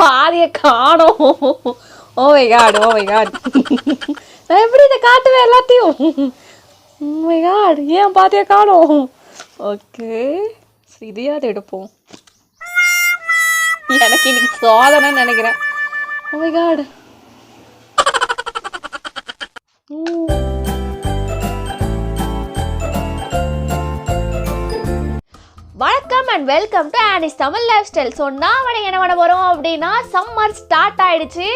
பாதியை காணோம். Oh my God நான் எப்படி இதை காட்டுவேன் எல்லாத்தையும்? ஓ மை காட் ஏன் பாதியை காணோம்? ஓகே இதையாவது எடுப்போம். எனக்கு இன்னைக்கு சோதனைன்னு நினைக்கிறேன். ஓ மை காட் வணக்கம் and welcome to anistamillifestyle. So நான் என்ன பண்ண போகிறோம் அப்படின்னா, சம்மர் ஸ்டார்ட் ஆகிடுச்சு.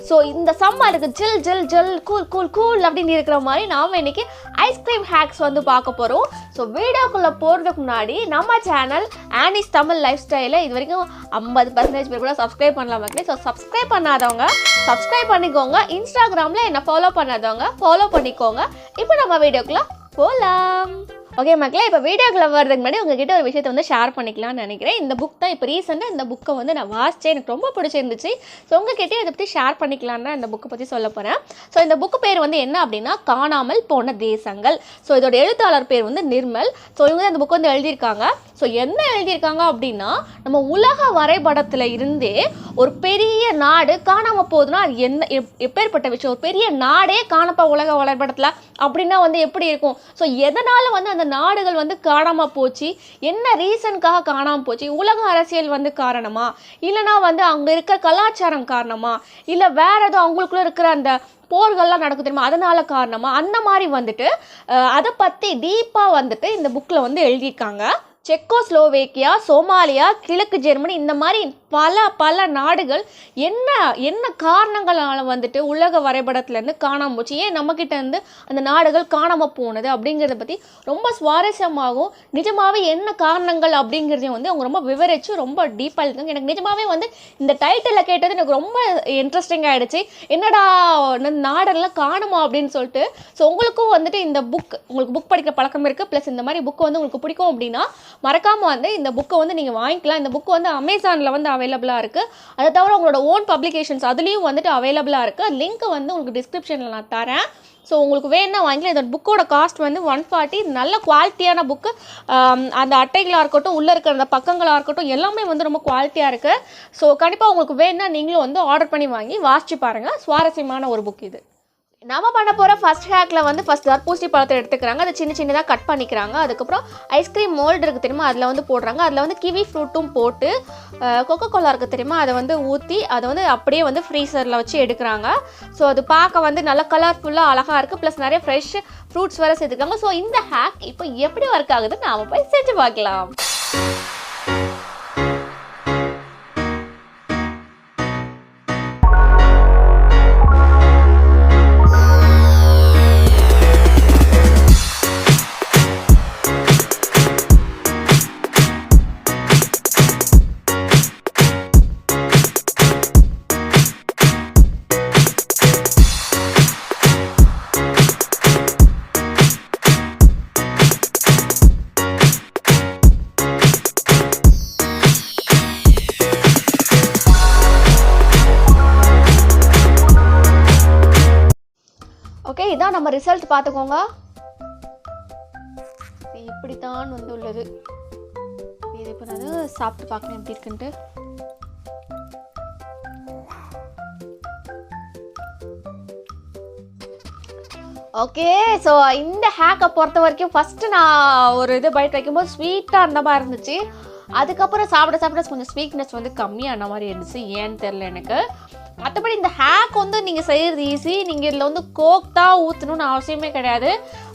ஸோ இந்த சம்மருக்கு ஜில் ஜில் ஜில் கூல் கூல் கூல் அப்படின்னு இருக்கிற மாதிரி நாம் இன்றைக்கி ஐஸ்கிரீம் ஹேக்ஸ் வந்து பார்க்க போகிறோம். ஸோ வீடியோக்குள்ளே போகிறதுக்கு முன்னாடி நம்ம சேனல் anistamillifestyle இது வரைக்கும் 50% பேர் கூட சப்ஸ்கிரைப் பண்ணலாம் மக்களே. ஸோ சப்ஸ்கிரைப் பண்ணாதவங்க சப்ஸ்கிரைப் பண்ணிக்கோங்க. இன்ஸ்டாகிராமில் என்னை ஃபாலோ பண்ணாதவங்க ஃபாலோ பண்ணிக்கோங்க. இப்போ நம்ம வீடியோக்குள்ளே போகலாம். ஓகே மக்களே, இப்போ வீடியோக்குள்ள வர்றதுக்கு முன்னாடி உங்ககிட்ட ஒரு விஷயத்தை வந்து ஷேர் பண்ணிக்கலாம்னு நினைக்கிறேன். இந்த புக் தான் இப்போ ரீசெண்டாக இந்த புக்கை வந்து நான் வாசித்தேன், எனக்கு ரொம்ப பிடிச்சிருந்துச்சு. ஸோ உங்ககிட்டே இதை பற்றி ஷேர் பண்ணிக்கலான்னு தான் இந்த புக்கை பற்றி சொல்ல போகிறேன். ஸோ இந்த புக்கு பேர் வந்து என்ன அப்படின்னா, காணாமல் போன தேசங்கள். ஸோ இதோட எழுத்தாளர் பேர் வந்து நிர்மல். ஸோ இவங்க தான் இந்த புக் வந்து எழுதியிருக்காங்க. ஸோ என்ன எழுதியிருக்காங்க அப்படின்னா, நம்ம உலக வரைபடத்தில் இருந்தே ஒரு பெரிய நாடு காணாமல் போகுதுன்னா அது என்ன எப்பேற்பட்ட விஷயம்? ஒரு பெரிய நாடே காணப்பா உலக வரைபடத்தில் அப்படின்னா வந்து எப்படி இருக்கும்? ஸோ எதனால் வந்து அந்த நாடுகள் வந்து காணாமல் போச்சு, என்ன ரீசனுக்காக காணாமல் போச்சு? உலக அரசியல் வந்து காரணமா, இல்லைனா வந்து அங்கே இருக்கிற கலாச்சாரம் காரணமா, இல்லை வேற ஏதோ அவங்களுக்குள்ள இருக்கிற அந்த போர்கள்லாம் நடக்கும் தெரியுமா அதனால காரணமா, அந்த மாதிரி வந்துட்டு அதை பற்றி டீப்பாக வந்துட்டு இந்த புக்கில் வந்து எழுதியிருக்காங்க. செக்கோஸ்லோவேக்கியா, சோமாலியா, கிழக்கு ஜெர்மனி இந்த மாதிரி பல நாடுகள் என்ன காரணங்களால் வந்துட்டு உலக வரைபடத்துலேருந்து காணாமல் போச்சு, ஏன் நம்மக்கிட்ட இருந்து அந்த நாடுகள் காணாமல் போனது அப்படிங்கிறத பற்றி ரொம்ப சுவாரஸ்யமாகவும் நிஜமாகவே என்ன காரணங்கள் அப்படிங்கிறதையும் வந்து அவங்க ரொம்ப விவரித்து ரொம்ப டீப்பாக இருக்காங்க. எனக்கு நிஜமாகவே வந்து இந்த டைட்டிலில் கேட்டது எனக்கு ரொம்ப இன்ட்ரெஸ்டிங் ஆகிடுச்சு. என்னடா நாடெல்லாம் காணுமா அப்படின்னு சொல்லிட்டு. ஸோ உங்களுக்கும் வந்துட்டு இந்த உங்களுக்கு புக் படிக்கிற பழக்கம் இருக்குது, ப்ளஸ் இந்த மாதிரி புக்கு வந்து உங்களுக்கு பிடிக்கும் அப்படின்னா மறக்காமல் வந்து இந்த புக்கை வந்து நீங்கள் வாங்கிக்கலாம். இந்த புக்கு வந்து அமேசானில் வந்து அவைலபிளாக இருக்குது. அதை தவிர உங்களோட ஓன் பப்ளிகேஷன்ஸ் அதுலேயும் வந்துட்டு அவைலபிளாக இருக்குது. லிங்க் வந்து உங்களுக்கு டிஸ்கிரிப்ஷனில் நான் தரேன். ஸோ உங்களுக்கு வேணும்னா வாங்கிக்கலாம். இதோட புக்கோட காஸ்ட் வந்து 140. நல்ல குவாலிட்டியான புக்கு. அந்த அட்டைகளாக இருக்கட்டும், உள்ளே இருக்கிற அந்த பக்கங்களாக இருக்கட்டும், எல்லாமே வந்து ரொம்ப குவாலிட்டியாக இருக்குது. ஸோ கண்டிப்பாக உங்களுக்கு வேணும்னா நீங்களும் வந்து ஆர்டர் பண்ணி வாங்கி வாசிச்சு பாருங்கள். சுவாரஸ்யமான ஒரு புக் இது. நம்ம பண்ண போகிற ஃபஸ்ட் ஹேக்கில் வந்து ஃபஸ்ட் தர்பூசணி பழத்தை எடுத்துக்கிறாங்க, அதை சின்னதாக கட் பண்ணிக்கிறாங்க. அதுக்கப்புறம் ஐஸ்கிரீம் மோல்டு இருக்குது தெரியுமா, அதில் வந்து போடுறாங்க. அதில் வந்து கிவி ஃப்ரூட்டும் போட்டு கொக்கோ கோலா இருக்குது தெரியுமா, அதை வந்து ஊற்றி அதை வந்து அப்படியே வந்து ஃப்ரீசரில் வச்சு எடுக்கிறாங்க. ஸோ அது பார்க்க வந்து நல்லா கலர்ஃபுல்லாக அழகாக இருக்குது. ப்ளஸ் நிறைய ஃப்ரெஷ் ஃப்ரூட்ஸ் வேறு சேர்த்துக்காங்க. ஸோ இந்த ஹேக் இப்போ எப்படி ஒர்க் ஆகுதுன்னு நாம் போய் செஞ்சு பார்க்கலாம். ஓகே, இதான் நம்ம ரிசல்ட் பார்த்துக்கோங்க. இப்படித்தான் வந்து உள்ளது. இது இப்போ நான் சாப்பிட்டு பார்க்கணும் எப்படி இருக்குன்ட்டு. ஓகே, ஸோ இந்த ஹேக்கை பொறுத்த வரைக்கும் ஃபஸ்ட்டு நான் ஒரு இது பைட் வைக்கும்போது ஸ்வீட்டாக அந்த மாதிரி இருந்துச்சு. அதுக்கப்புறம் சாப்பிட கொஞ்சம் ஸ்வீட்னஸ் வந்து கம்மியான மாதிரி இருந்துச்சு. ஏன்னு தெரில எனக்கு. மற்றபடி இந்த ஹேக் வந்து நீங்கள் செய்கிறது ஈஸி. நீங்கள் இதில் வந்து கோக் தான் ஊற்றணும்னு அவசியமே கிடையாது.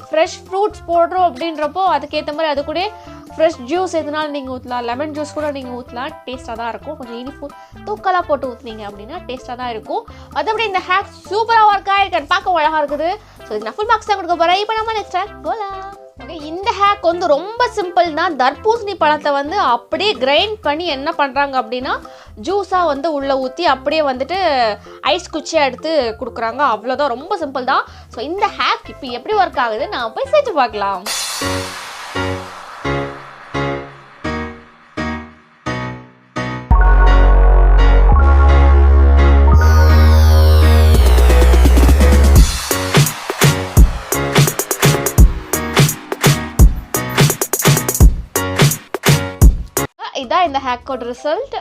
ஃப்ரெஷ் ஃப்ரூட்ஸ் போடுறோம் அப்படின்றப்போ அதுக்கேற்ற மாதிரி அது கூட ஃப்ரெஷ் ஜூஸ் எதுனாலும் நீங்கள் ஊற்றலாம். லெமன் ஜூஸ் கூட நீங்கள் ஊற்றலாம். டேஸ்ட்டாக தான் இருக்கும். கொஞ்சம் இனிப்பு தூக்கலாக போட்டு ஊற்றுனீங்க அப்படின்னா டேஸ்ட்டாக தான் இருக்கும். மற்றபடி இந்த ஹேக் சூப்பராக ஒர்க் ஆகிருக்கேன், பார்க்க அழகாக இருக்குது. ஸோ இது நான் ஃபுல் மார்க்ஸ் தான் கொடுக்க போகிறேன். இப்போ நம்ம நெக்ஸ்ட் ஹேக் போகலாம். ஓகே, இந்த ஹேக் வந்து ரொம்ப சிம்பிள் தான். தர்பூசணி பழத்தை வந்து அப்படியே கிரைண்ட் பண்ணி என்ன பண்ணுறாங்க அப்படின்னா ஜூஸாக வந்து உள்ளே ஊற்றி அப்படியே வந்துட்டு ஐஸ் குச்சியாக எடுத்து கொடுக்குறாங்க. அவ்வளோதான், ரொம்ப சிம்பிள் தான். ஸோ இந்த ஹேக் இப்போ எப்படி ஒர்க் ஆகுது நான் போய் செஞ்சு பார்க்கலாம். இதான் இந்த ஹேக்கோட ரிசல்ட்.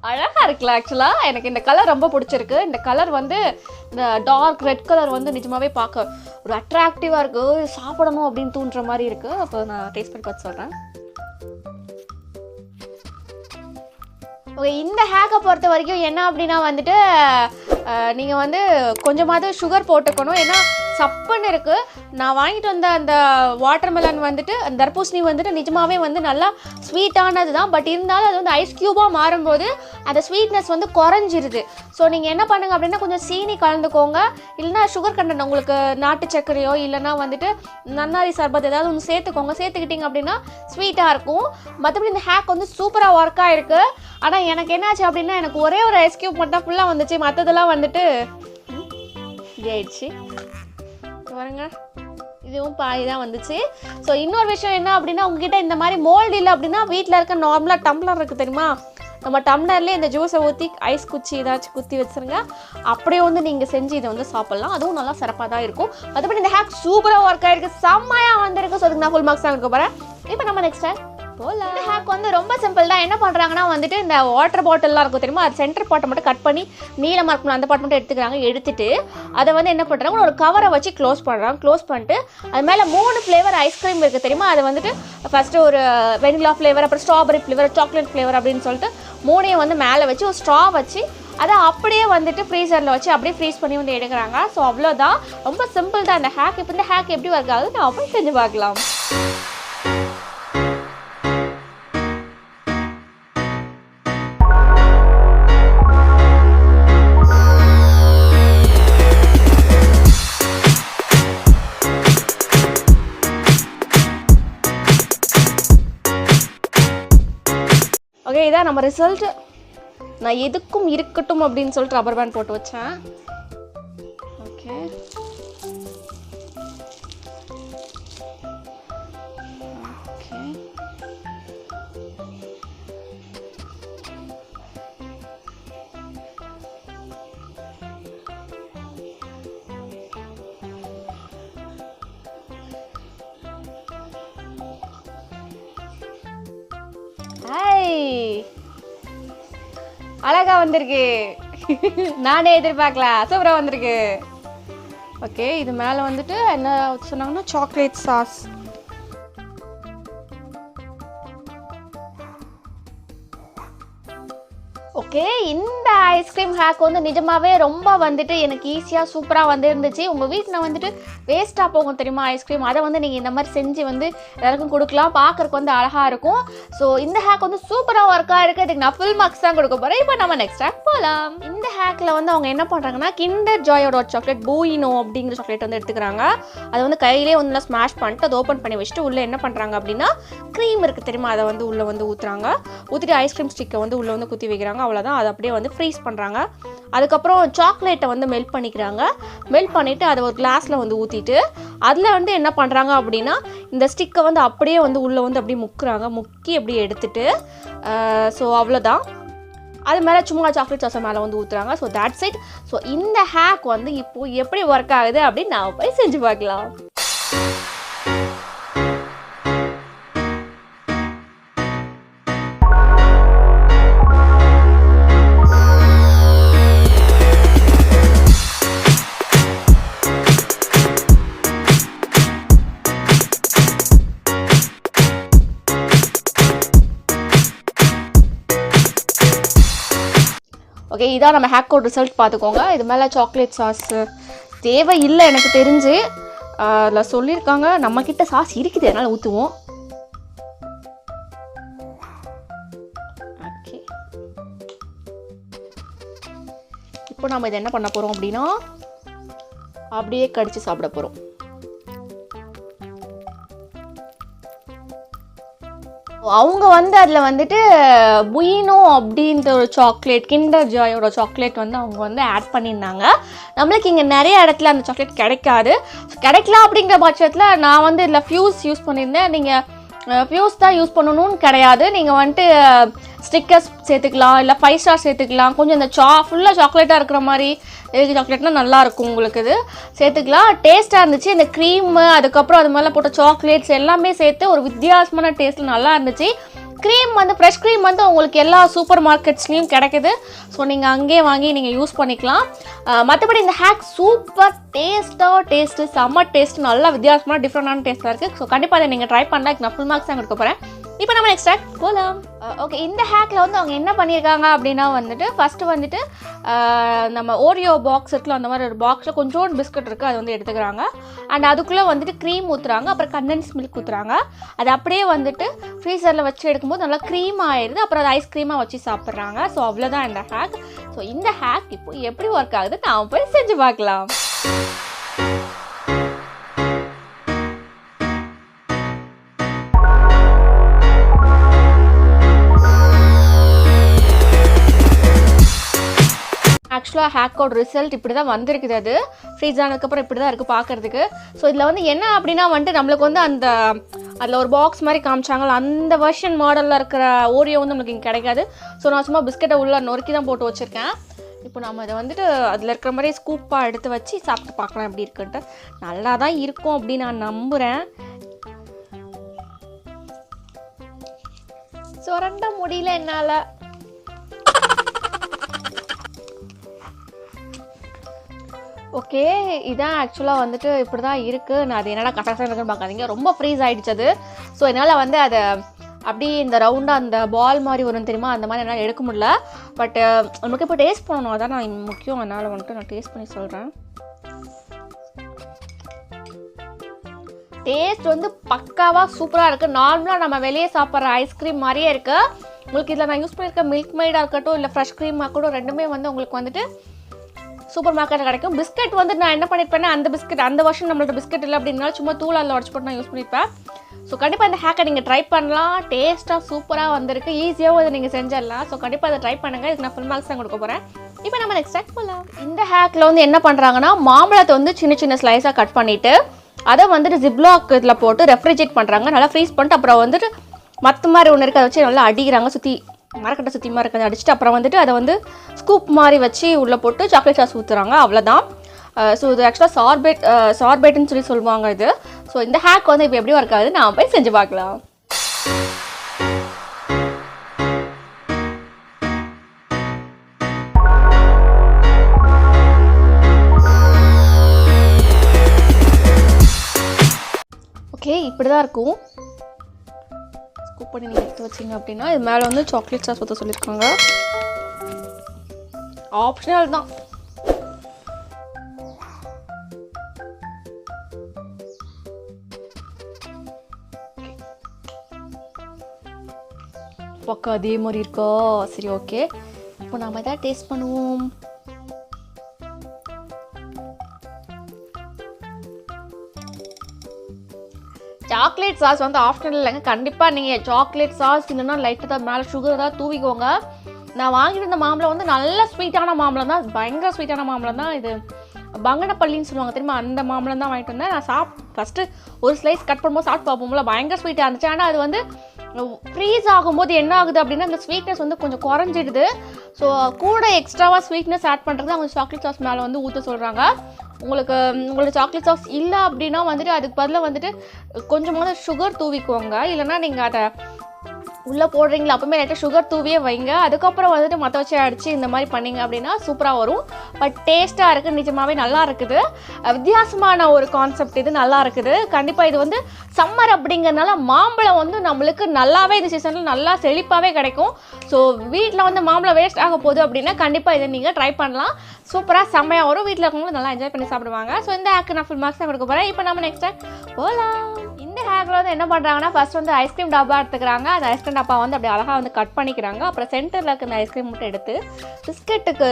அழகாக இருக்குல்ல. ஆக்சுவலாக எனக்கு இந்த கலர் ரொம்ப பிடிச்சிருக்கு. இந்த கலர் வந்து இந்த டார்க் ரெட் கலர் வந்து நிஜமாகவே பார்க்க ஒரு அட்ராக்டிவாக இருக்குது, சாப்பிடணும் அப்படின்னு தூண்டுற மாதிரி இருக்குது. அப்போ நான் டேஸ்ட் பண்ணி பார்த்து சொல்கிறேன். ஓகே, இந்த ஹேக்கை பொறுத்த வரைக்கும் என்ன அப்படின்னா வந்துட்டு நீங்கள் வந்து கொஞ்சமாவது சுகர் போட்டுக்கணும். ஏன்னா சப்புன்னு இருக்குது. நான் வாங்கிட்டு வந்த அந்த வாட்டர்மெலன் வந்துட்டு அந்த தர்பூசணி வந்துட்டு நிஜமாகவே வந்து நல்லா ஸ்வீட்டானது தான். பட் இருந்தாலும் அது வந்து ஐஸ் க்யூபாக மாறும்போது அந்த ஸ்வீட்னஸ் வந்து குறைஞ்சிருது. ஸோ நீங்கள் என்ன பண்ணுங்கள் அப்படின்னா கொஞ்சம் சீனி கலந்துக்கோங்க. இல்லைனா சுகர் கண்டென்ட் உங்களுக்கு நாட்டு சர்க்கரையோ இல்லைனா வந்துட்டு நன்னாரி சர்பத் ஏதாவது ஒன்று சேர்த்துக்கோங்க. சேர்த்துக்கிட்டிங்க அப்படின்னா ஸ்வீட்டாக இருக்கும். மற்றபடி இந்த ஹேக் வந்து சூப்பராக ஒர்க் ஆகிருக்கு. ஆனால் எனக்கு என்னாச்சு அப்படின்னா எனக்கு ஒரே ஒரு ஐஸ் க்யூப் மட்டும் ஃபுல்லாக வந்துச்சு. மற்றதெல்லாம் வந்துட்டு ஆயிடுச்சு பாருங்க. இதுவும் பாதி தான் வந்துச்சு. ஸோ இன்னொரு விஷயம் என்ன அப்படின்னா உங்ககிட்ட இந்த மாதிரி மோல்டு இல்லை அப்படின்னா வீட்டில் இருக்க நார்மலாக டம்ளர் இருக்குது தெரியுமா, நம்ம டம்ளர்லேயே இந்த ஜூஸை ஊற்றி ஐஸ் குச்சி ஏதாச்சும் குத்தி வச்சுருங்க. அப்படியே வந்து நீங்கள் செஞ்சு இதை வந்து சாப்பிட்லாம். அதுவும் நல்லா சிறப்பாக தான் இருக்கும். மற்றபடி இந்த ஹேக் சூப்பராக ஒர்க் ஆகிருக்கு, செம்மையாக வந்துருக்கு. ஸோ அதுக்கு நான் ஃபுல் மார்க்ஸ் தான் கொடுக்க போகிறேன். இப்போ நம்ம நெக்ஸ்ட் போகலாம். இந்த ஹேக் வந்து ரொம்ப சிம்பிள் தான். என்ன பண்ணுறாங்கன்னா வந்துட்டு இந்த வாட்டர் பாட்டில்லாம் இருக்கும் தெரியுமா, அது சென்டர் பாட்டை மட்டும் கட் பண்ணி நீளமாக இருக்கணும் அந்த பாட்டு மட்டும் எடுத்துக்கிறாங்க. எடுத்துட்டு அதை வந்து என்ன பண்ணுறாங்க, ஒரு கவரை வச்சு க்ளோஸ் பண்ணுறாங்க. க்ளோஸ் பண்ணிட்டு அது மேலே 3 ஃப்ளேவர் ஐஸ்கிரீம் இருக்குது தெரியுமா, அது வந்துட்டு ஃபஸ்ட்டு ஒரு வெனிலா ஃப்ளேவர், அப்புறம் ஸ்ட்ராபெரி ஃப்ளேவர், சாக்லேட் ஃப்ளேவர் அப்படின்னு சொல்லிட்டு 3ஐயும் வந்து மேலே வச்சு ஒரு ஸ்ட்ரா வச்சு அதை அப்படியே வந்துட்டு ஃப்ரீசரில் வச்சு அப்படியே ஃப்ரீஸ் பண்ணி வந்து எடுக்கிறாங்க. ஸோ அவ்வளோதான், ரொம்ப சிம்பிள் தான் இந்த ஹேக். இப்போ இந்த ஹேக் எப்படி ஒர்க் ஆகுது நான் அப்படி செஞ்சு பார்க்கலாம். ஓகே, இதான் நம்ம ரிசல்ட். நான் எதுக்கும் இருக்கட்டும் அப்படின்னு சொல்லிட்டு ரப்பர் பேண்ட் போட்டு வச்சேன். ஓகே, அழகா வந்திருக்கு. நானே எதிர்பார்க்கல, சூப்பராக வந்திருக்கு. ஓகே, இது மேலே வந்துட்டு என்ன சொன்னாங்கன்னா சாக்லேட் சாஸ். ஓகே, இந்த ஐஸ்கிரீம் ஹேக் வந்து நிஜமாகவே ரொம்ப வந்துட்டு எனக்கு ஈஸியாக சூப்பராக வந்து இருந்துச்சு. உங்கள் வீட்டில் வந்துட்டு வேஸ்ட்டாக போகும் தெரியுமா ஐஸ்கிரீம், அதை வந்து நீங்கள் இந்த மாதிரி செஞ்சு வந்து எல்லாருக்கும் கொடுக்கலாம். பார்க்குறக்கு வந்து அழகாக இருக்கும். ஸோ இந்த ஹேக் வந்து சூப்பராக ஒர்க்காக இருக்குது. இதுக்கு நான் ஃபுல் மார்க்ஸ் தான் கொடுக்க போகிறேன். இப்போ நம்ம நெக்ஸ்ட் ஹேக் போகலாம். இந்த ஹேக்கில் வந்து அவங்க என்ன பண்ணுறாங்கன்னா கிண்டர் ஜாயோட சாக்லேட் பூயினோ அப்படிங்கிற சாக்லேட் வந்து எடுத்துக்கிறாங்க. அதை வந்து கையிலே வந்து ஸ்மாஷ் பண்ணிட்டு அதை ஓப்பன் பண்ணி வச்சுட்டு உள்ளே என்ன பண்ணுறாங்க அப்படின்னா க்ரீம் இருக்குது தெரியுமா, அதை வந்து உள்ளே வந்து ஊற்றுறாங்க. ஊற்றிட்டு ஐஸ்கிரீம் ஸ்டிக்கை வந்து உள்ளே வந்து குத்தி வைக்கிறாங்க. அவ்வளோதான், அதை அப்படியே வந்து ஃப்ரீஸ் பண்ணுறாங்க. அதுக்கப்புறம் சாக்லேட்டை வந்து மெல்ட் பண்ணிக்கிறாங்க. மெல்ட் பண்ணிவிட்டு அதை ஒரு கிளாஸில் வந்து ஊற்றிட்டு அதில் வந்து என்ன பண்ணுறாங்க அப்படின்னா இந்த ஸ்டிக்கை வந்து அப்படியே வந்து உள்ளே வந்து அப்படியே முக்குறாங்க. முக்கி அப்படியே எடுத்துட்டு ஸோ அவ்வளோதான். அது மேலே சும்மா சாக்லேட் சாஸை மேலே வந்து ஊற்றுறாங்க. So that's it. ஸோ இந்த ஹேக் வந்து இப்போது எப்படி ஒர்க் ஆகுது அப்படின்னு நான் போய் செஞ்சு பார்க்கலாம். ஓகே, இதான் நம்ம ஹேக் கோட் ரிசல்ட் பார்த்துக்கோங்க. இது மேலே சாக்லேட் சாஸு தேவை இல்லை எனக்கு தெரிஞ்சு. அதில் சொல்லியிருக்காங்க நம்மக்கிட்ட சாஸ் இருக்குது, அதனால் ஊற்றுவோம். ஓகே, இப்போ நம்ம இதை என்ன பண்ண போகிறோம் அப்படின்னா அப்படியே கடிச்சு சாப்பிட போகிறோம். அவங்க வந்து அதில் வந்துட்டு புயினோ அப்படின்ற ஒரு சாக்லேட், கிண்டர் ஜாயோட சாக்லேட் வந்து அவங்க வந்து ஆட் பண்ணியிருந்தாங்க. நம்மளுக்கு இங்கே நிறைய இடத்துல அந்த சாக்லேட் கிடைக்கலாம் அப்படிங்கிற பட்சத்தில் நான் வந்து இதில் ஃப்யூஸ் யூஸ் பண்ணியிருந்தேன். நீங்கள் ஃப்யூஸ் தான் யூஸ் பண்ணணும்னு கிடையாது. நீங்கள் வந்துட்டு ஸ்டிக்கர்ஸ் சேர்த்துக்கலாம், இல்லை 5 ஸ்டார் சேர்த்துக்கலாம். கொஞ்சம் இந்த ஃபுல்லாக சாக்லேட்டாக இருக்கிற மாதிரி சாக்லேட்னா நல்லாயிருக்கும், உங்களுக்கு இது சேர்த்துக்கலாம். டேஸ்ட்டாக இருந்துச்சு. இந்த க்ரீமு அதுக்கப்புறம் அது மேலே போட்ட சாக்லேட்ஸ் எல்லாமே சேர்த்து ஒரு வித்தியாசமான டேஸ்ட்டில் நல்லா இருந்துச்சு. க்ரீம் வந்து ஃப்ரெஷ் க்ரீம் வந்து உங்களுக்கு எல்லா சூப்பர் மார்க்கெட்ஸ்லேயும் கிடைக்குது. ஸோ நீங்கள் அங்கேயே வாங்கி நீங்கள் யூஸ் பண்ணிக்கலாம். மற்றபடி இந்த ஹேக் சூப்பர் டேஸ்ட்டு செம்ம டேஸ்ட்டு, நல்லா வித்தியாசமான டிஃப்ரெண்டான டேஸ்ட்டாக இருக்குது. ஸோ கண்டிப்பாக அதை நீங்கள் ட்ரை பண்ணலாம். நான் ஃபுல் மார்க்ஸ் தான் கொடுக்க போகிறேன். இப்போ நம்ம நெக்ஸ்ட் ஹேக் போகலாம். ஓகே, இந்த ஹேக்கில் வந்து அவங்க என்ன பண்ணியிருக்காங்க அப்படின்னா வந்துட்டு ஃபஸ்ட்டு வந்துட்டு நம்ம ஓரியோ பாக்ஸ் இருக்குல்ல, அந்த மாதிரி ஒரு பாக்ஸில் கொஞ்சோண்டு பிஸ்கட் இருக்குது, அது வந்து எடுத்துக்கிறாங்க. அண்ட் அதுக்குள்ளே வந்துட்டு க்ரீம் ஊற்றுறாங்க, அப்புறம் கண்டென்ஸ் மில்க் ஊற்றுறாங்க. அது அப்படியே வந்துட்டு ஃப்ரீசரில் வச்சு எடுக்கும்போது நல்லா க்ரீம் ஆயிடுது. அப்புறம் அது ஐஸ்க்ரீமாக வச்சு சாப்பிட்றாங்க. ஸோ அவ்வளோதான் இந்த ஹேக். ஸோ இந்த ஹேக் இப்போ எப்படி ஒர்க் ஆகுது நான் போய் செஞ்சு பார்க்கலாம். ஆக்சுவலாக ஹேக்கோட ரிசல்ட் இப்படி தான் வந்திருக்குது. அது ஃப்ரீஸ் ஆனதுக்கப்புறம் இப்படி தான் இருக்குது பார்க்குறதுக்கு. ஸோ இதில் வந்து என்ன அப்படின்னா வந்துட்டு நம்மளுக்கு வந்து அதில் ஒரு பாக்ஸ் மாதிரி காமிச்சாங்களா, அந்த வெர்ஷன் மாடலில் இருக்கிற ஓரியோ வந்து நம்மளுக்கு இங்கே கிடைக்காது. ஸோ நான் சும்மா பிஸ்கெட்டை உள்ளே நொறுக்கி தான் போட்டு வச்சுருக்கேன். இப்போ நம்ம இதை வந்துட்டு அதில் இருக்கிற மாதிரி ஸ்கூப்பாக எடுத்து வச்சு சாப்பிட்டு பார்க்கலாம் எப்படி இருக்குன்ட்டு. நல்லா தான் இருக்கும் அப்படின்னு நான் நம்புகிறேன். சுரண்ட முடியல என்னால். ஓகே, இதான் ஆக்சுவலாக வந்துட்டு இப்படி தான் இருக்குது. நான் அது என்னடா கரெக்டாக இருக்குன்னு பார்க்காதீங்க, ரொம்ப ஃப்ரீஸ் ஆகிடுச்சது. ஸோ என்னால் வந்து அதை அப்படியே இந்த ரவுண்டாக அந்த பால் மாதிரி வரும் தெரியுமா, அந்த மாதிரி என்னால் எடுக்க முடியல. பட் நமக்கு இப்போ டேஸ்ட் பண்ணணும், அதான் நான் முக்கியம். அதனால் வந்துட்டு நான் டேஸ்ட் பண்ணி சொல்கிறேன். டேஸ்ட் வந்து பக்காவாக சூப்பராக இருக்குது. நார்மலாக நம்ம வெளியே சாப்பிட்ற ஐஸ்கிரீம் மாதிரியே இருக்குது. உங்களுக்கு இதில் நான் யூஸ் பண்ணியிருக்க மில்க் மெய்டாக இருக்கட்டும் இல்லை ஃப்ரெஷ் க்ரீமாக இருக்கட்டும், ரெண்டுமே வந்து உங்களுக்கு வந்துட்டு சூப்பர் மார்க்கெட்டில் கிடைக்கும். பிஸ்கட் வந்து நான் என்ன பண்ணியிருப்பேன்னா, அந்த பிஸ்கட் அந்த வருஷம் நம்மளோட பிஸ்கட் இல்லை அப்படின்னாலும் சும்மா தூளால் உடச்சி போட்டு நான் யூஸ் பண்ணியிருப்பேன். ஸோ கண்டிப்பாக இந்த ஹேக்கை நீங்கள் ட்ரை பண்ணலாம். டேஸ்ட்டாக சூப்பராக வந்திருக்கு. ஈஸியாகவும் அதை நீங்கள் செஞ்சிடலாம். ஸோ கண்டிப்பாக அதை ட்ரை பண்ணுங்கள். இதுக்கு நான் ஃபுல் மார்க்ஸ் தான் கொடுக்க போகிறேன். இப்போ நம்ம நெக்ஸ்ட் ஹேக் போகலாம். இந்த ஹேக்கில் வந்து என்ன பண்ணுறாங்கன்னா, மாம்பழத்தை வந்து சின்ன சின்ன ஸ்லைஸாக கட் பண்ணிவிட்டு அதை வந்துட்டு ஜிப்லாக் இதில் போட்டு ரெஃப்ரிஜரேட் பண்ணுறாங்க. நல்லா ஃப்ரீஸ் பண்ணிட்டு அப்புறம் வந்துட்டு மற்ற மாதிரி ஒன்று இருக்குது, அதை வச்சு நல்லா அடிக்கிறாங்க. சுற்றி மரக்கட்டை சுற்றி மாதிரி இருக்கிறத அடிச்சுட்டு அப்புறம் வந்துட்டு அதை வந்து ஸ்கூப் மாதிரி வச்சு உள்ளே போட்டு சாக்லேட் சாஸ் ஊற்றுறாங்க. அவ்வளோதான். ஸோ இது ஆக்சுவலாக சார்பேட்டுன்னு சொல்லுவாங்க இது. ஸோ இந்த ஹேக் வந்து இப்போ எப்படி ஒர்க் ஆகுது நான் போய் செஞ்சு பார்க்கலாம். ஓகே, இப்படி தான் இருக்கும். ஸ்கூப் பண்ணி நீங்கள் எடுத்து வச்சிங்க அப்படின்னா இது மேலே வந்து சாக்லேட் சாஸ் ஊற்ற சொல்லியிருக்காங்க. ஆப்ஷனல் தான். பக்கம் அதே மாதிரி இருக்கா? சரி, ஓகே. இப்போ நாம் எதாவது டேஸ்ட் பண்ணுவோம். சாக்லேட் சாஸ் வந்து ஆப்ஷனல் இல்லைங்க. கண்டிப்பாக நீங்கள் சாக்லேட் சாஸ் இல்லைன்னா லைட்டாக தான் மேலே சுகர் தான் தூவிக்கோங்க. நான் வாங்கிட்டு இருந்த மாம்பழம் வந்து நல்ல ஸ்வீட்டான மாம்பழம் தான், பயங்கர ஸ்வீட்டான மாம்பழம் தான். இது பங்கனப்பள்ளின்னு சொல்லுவாங்க தெரியுமா, அந்த மாம்பழம் தான் வாங்கிட்டு வந்தேன். நான் ஃபஸ்ட்டு ஒரு ஸ்லைஸ் கட் பண்ணும்போது சாப்பிட்டு பார்ப்போம்ல, பயங்கர ஸ்வீட்டாக இருந்துச்சு. ஆனால் அது வந்து ஃப்ரீஸ் ஆகும்போது என்ன ஆகுது அப்படின்னா அந்த ஸ்வீட்னஸ் வந்து கொஞ்சம் குறைஞ்சிடுது. ஸோ கூட எக்ஸ்ட்ராவாக ஸ்வீட்னஸ் ஆட் பண்ணுறது அவங்க சாக்லேட் சாஸ் மேலே வந்து ஊற்ற சொல்கிறாங்க. உங்களுக்கு சாக்லேட் சாஸ் இல்லை அப்படின்னா வந்துட்டு அதுக்கு பதிலாக வந்துட்டு கொஞ்சமாக சுகர் தூவிக்குவாங்க. இல்லைனா நீங்கள் அதை உள்ளே போடுறீங்களா அப்போமே லைட்டாக சுகர் தூவியே வைங்க. அதுக்கப்புறம் வந்துட்டு மற்ற வச்சு அடித்து இந்த மாதிரி பண்ணிங்க அப்படின்னா சூப்பராக வரும். பட் டேஸ்ட்டாக இருக்குது, நிஜமாகவே நல்லா இருக்குது. வித்தியாசமான ஒரு கான்செப்ட் இது, நல்லா இருக்குது. கண்டிப்பாக இது வந்து சம்மர் அப்படிங்கிறதுனால மாம்பழம் வந்து நம்மளுக்கு நல்லாவே இந்த சீசனில் நல்லா செழிப்பாகவே கிடைக்கும். ஸோ வீட்டில் வந்து மாம்பழம் வேஸ்ட் ஆக போகுது அப்படின்னா கண்டிப்பாக இதை நீங்கள் ட்ரை பண்ணலாம். சூப்பராக செம்மையாக வரும். வீட்டில் இருக்கவங்களும் நல்லா என்ஜாய் பண்ணி சாப்பிடுவாங்க. ஸோ இந்த ஹேக்கு நான் ஃபுல் மார்க்ஸ் தான் கொடுக்க போகிறேன். இப்போ நம்ம நெக்ஸ்ட் ஹேக் போகலாம். இந்த ஹேக்கில் வந்து என்ன பண்ணுறாங்கன்னா, ஃபஸ்ட் வந்து ஐஸ்கிரீம் டப்பா எடுத்துக்கிறாங்க. அந்த ஐஸ்கிரீம் டப்பா வந்து அப்படி அழகாக வந்து கட் பண்ணிக்கிறாங்க. அப்புறம் சென்டரில் இருக்க அந்த ஐஸ்கிரீம் மட்டும் எடுத்து பிஸ்கெட்டுக்கு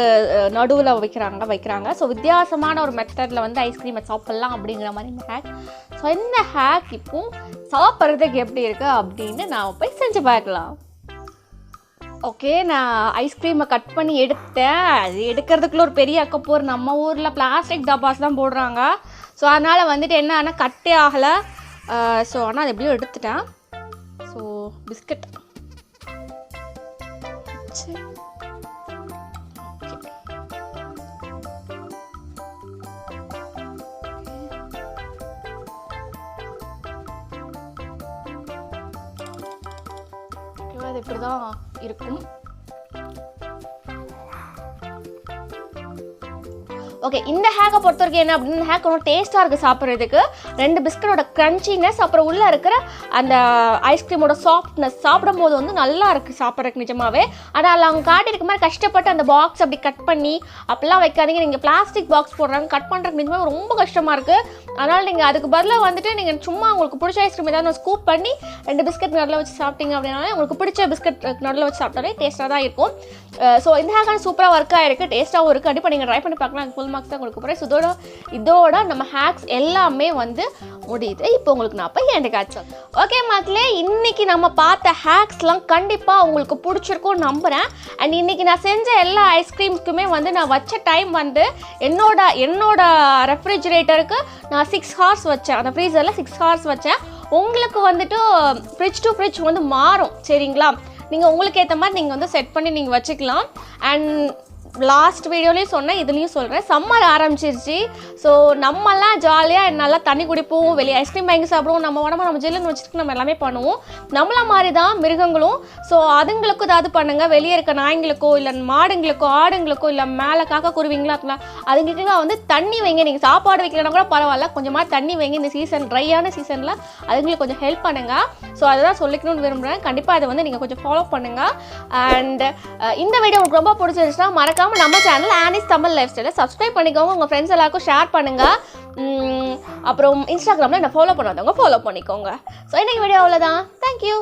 நடுவில் வைக்கிறாங்க. ஸோ வித்தியாசமான ஒரு மெத்தடில் வந்து ஐஸ்கிரீமை சாப்பிட்லாம் அப்படிங்கிற மாதிரி இந்த ஹேக். ஸோ இந்த ஹேக் இப்போ சாப்பிட்றதுக்கு எப்படி இருக்குது அப்படின்னு நான் போய் செஞ்சு பார்க்கலாம். ஓகே, நான் ஐஸ்கிரீமை கட் பண்ணி எடுத்தேன். அது எடுக்கிறதுக்குள்ள ஒரு பெரிய அக்கப்போர். நம்ம ஊரில் பிளாஸ்டிக் டப்பாஸ் தான் போடுறாங்க. ஸோ அதனால் வந்துட்டு என்ன ஆனால் கட்டே ஆகலை. ஸோ ஆனால் அது எப்படியோ எடுத்துட்டேன். ஸோ பிஸ்கட் அது இப்படி தான் இருக்கும். ஓகே, இந்த ஹேக்கை பொறுத்த வரைக்கும் என்ன அப்படின்னா, இந்த ஹேக் ரொம்ப டேஸ்ட்டாக இருக்குது சாப்பிட்றதுக்கு. 2 பிஸ்கட்டோட க்ரன்ச்சினஸ், அப்புறம் உள்ளே இருக்கிற அந்த ஐஸ்கிரீமோட சாஃப்ட்னஸ் சாப்பிடும் போது வந்து நல்லா இருக்குது சாப்பிட்றதுக்கு நிஜமாவே. ஆனால் அவங்க காட்டியிருக்க மாதிரி கஷ்டப்பட்டு அந்த பாக்ஸ் அப்படி கட் பண்ணி அப்படிலாம் வைக்காதீங்க. நீங்கள் பிளாஸ்டிக் பாக்ஸ் போடுறாங்க, கட் பண்ணுறதுக்கு நிஜமாக ரொம்ப கஷ்டமாக இருக்குது. அதனால் நீங்கள் அதுக்கு பதிலாக வந்துட்டு நீங்கள் சும்மா உங்களுக்கு பிடிச்ச ஐஸ்கிரீம் ஏதாவது ஸ்கூப் பண்ணி 2 பிஸ்கட் நடுவில் வச்சு சாப்பிட்டீங்க அப்படின்னாலே உங்களுக்கு பிடிச்ச பிஸ்கட் நடுவில் வச்சு சாப்பிட்டாலே டேஸ்ட்டாக தான் இருக்கும். ஸோ இந்த ஹேக்கான சூப்பராக ஒர்க் ஆகிருக்கு, டேஸ்ட்டாகவும் இருக்குது. கண்டிப்பாக நீங்கள் ட்ரை பண்ணி பார்க்கலாம். ஃபுல் மார்க்ஸ் தான் உங்களுக்கு போகிறேன். இதோட நம்ம ஹேக்ஸ் எல்லாமே வந்து முடியுது. இப்போ உங்களுக்கு நான் போய் எனக்கு ஆச்சு. ஓகே மக்களே, இன்னைக்கு நம்ம பார்த்த ஹேக்ஸ்லாம் கண்டிப்பாக உங்களுக்கு பிடிச்சிருக்கும் நம்புகிறேன். அண்ட் இன்னைக்கு நான் செஞ்ச எல்லா ஐஸ்கிரீம்ஸ்க்குமே வந்து நான் வச்ச டைம் வந்து என்னோட ரெஃப்ரிஜிரேட்டருக்கு நான் 6 ஹார்ஸ் வச்சேன். அந்த ஃப்ரீசரில் 6 ஹார்ஸ் வச்சேன். உங்களுக்கு வந்துட்டு ஃப்ரிட்ஜ் டு ஃப்ரிட்ஜ் வந்து மாறும், சரிங்களா? நீங்கள் உங்களுக்கு ஏற்ற மாதிரி நீங்கள் வந்து செட் பண்ணி நீங்கள் வச்சுக்கலாம். அண்ட் லாஸ்ட் வீடியோலையும் சொன்னேன், இதுலேயும் சொல்கிறேன், சம்மர் ஆரம்பிச்சிருச்சு. ஸோ நம்மலாம் ஜாலியாக நல்லா தண்ணி குடிப்போம், வெளியே ஐஸ்கிரீம் வாங்கி சாப்பிடுவோம், நம்ம உடம்பு நம்ம ஜில்லுன்னு வச்சுட்டு நம்ம எல்லாமே பண்ணுவோம். நம்மள மாதிரி தான் மிருகங்களும். ஸோ அதுங்களுக்கும் ஏதாவது பண்ணுங்கள். வெளியே இருக்க நாய்ங்களுக்கோ இல்லை மாடுங்களுக்கோ ஆடுங்களுக்கோ இல்லை மேலே காக்கா குருவிங்களோ அதுங்களுக்குலாம் வந்து தண்ணி வைங்க. நீங்கள் சாப்பாடு வைக்கிறனா கூட பரவாயில்ல, கொஞ்சமாக தண்ணி வைங்க. இந்த சீசன் ட்ரையான சீசனில் அதுங்களுக்கு கொஞ்சம் ஹெல்ப் பண்ணுங்கள். ஸோ அதுதான் சொல்லிக்கணும்னு விரும்புகிறேன். கண்டிப்பாக அதை வந்து நீங்கள் கொஞ்சம் ஃபாலோ பண்ணுங்கள். அண்ட் இந்த வீடியோ உங்களுக்கு ரொம்ப பிடிச்சிருச்சுன்னா மறக்காம நம்ம சேனல் ஆனிஸ் தமிழ் லைஃப் ஸ்டைலை சப்ஸ்கிரைப் பண்ணிக்கோங்க. உங்கள் ஃப்ரெண்ட்ஸ் எல்லாருக்கும் ஷேர் பண்ணுங்கள். அப்புறம் இன்ஸ்டாகிராமில் என்ன ஃபாலோ பண்ணாதவங்க ஃபாலோ பண்ணிக்கோங்க. ஸோ இன்னைக்கு வீடியோ அவ்வளோதான். தேங்க்யூ.